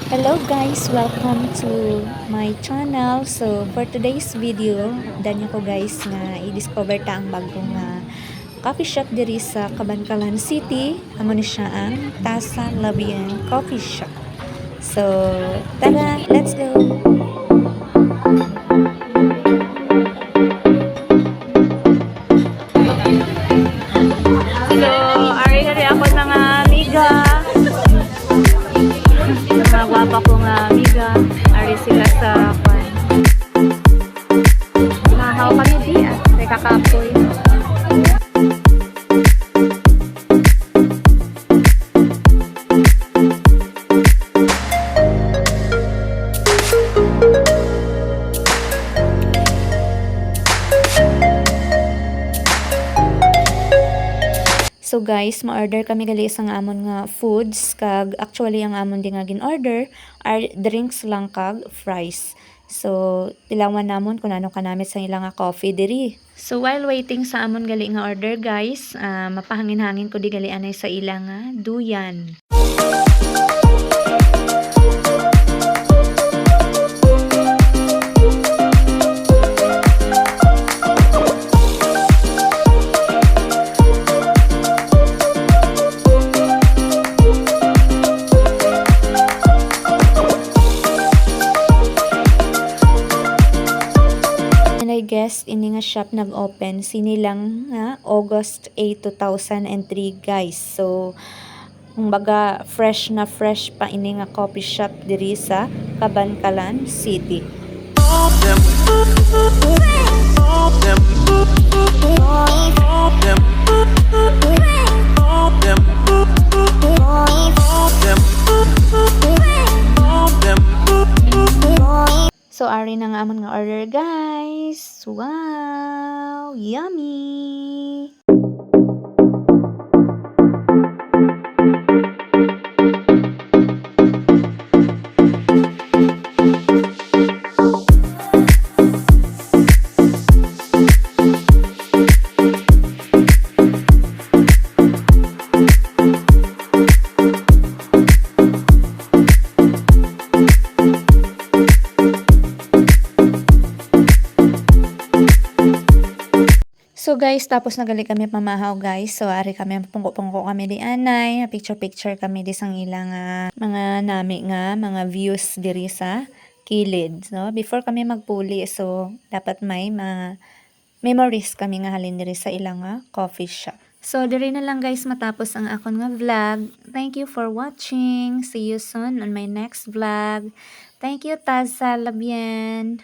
Hello guys, welcome to my channel. So for today's video, danyo ko guys nga i-discover ta ang bagong coffee shop diri sa Cabancalan City. Amo ni siya ang Tasa Labian Coffee Shop. So tara, let's go. So ari na rin ako mga amiga. Mga gwapa ko nga amiga. Ari sila sa kwan. Mahaw kami di kay kakapoy. So guys, ma-order kami gali isang amon nga foods kag actually ang amon din nga gin-order are drinks lang kag fries. So tilawan namon kung ano kanamit sa ilang nga coffee diri. So while waiting sa amon gali nga order guys, mapahangin-hangin ko di gali anay sa ilang nga duyan. I guess ini nga shop nag-open sinilang nga August 8, 2003 guys. So kumbaga fresh pa ini nga coffee shop diri sa Cabancalan City. So, ari na nga amon nga order, guys. Wow! Yummy! So guys, tapos nagali kami pamahaw guys. So ari kami pungko-pungko kami di anay, picture kami di sang ilang mga nami nga mga views diri sa kilid, no? Before kami magpuli, so dapat may mga memories kami nga halin diri sa ilang coffee shop. So diri na lang guys matapos ang akon nga vlog. Thank you for watching. See you soon on my next vlog. Thank you, Tasa Labian.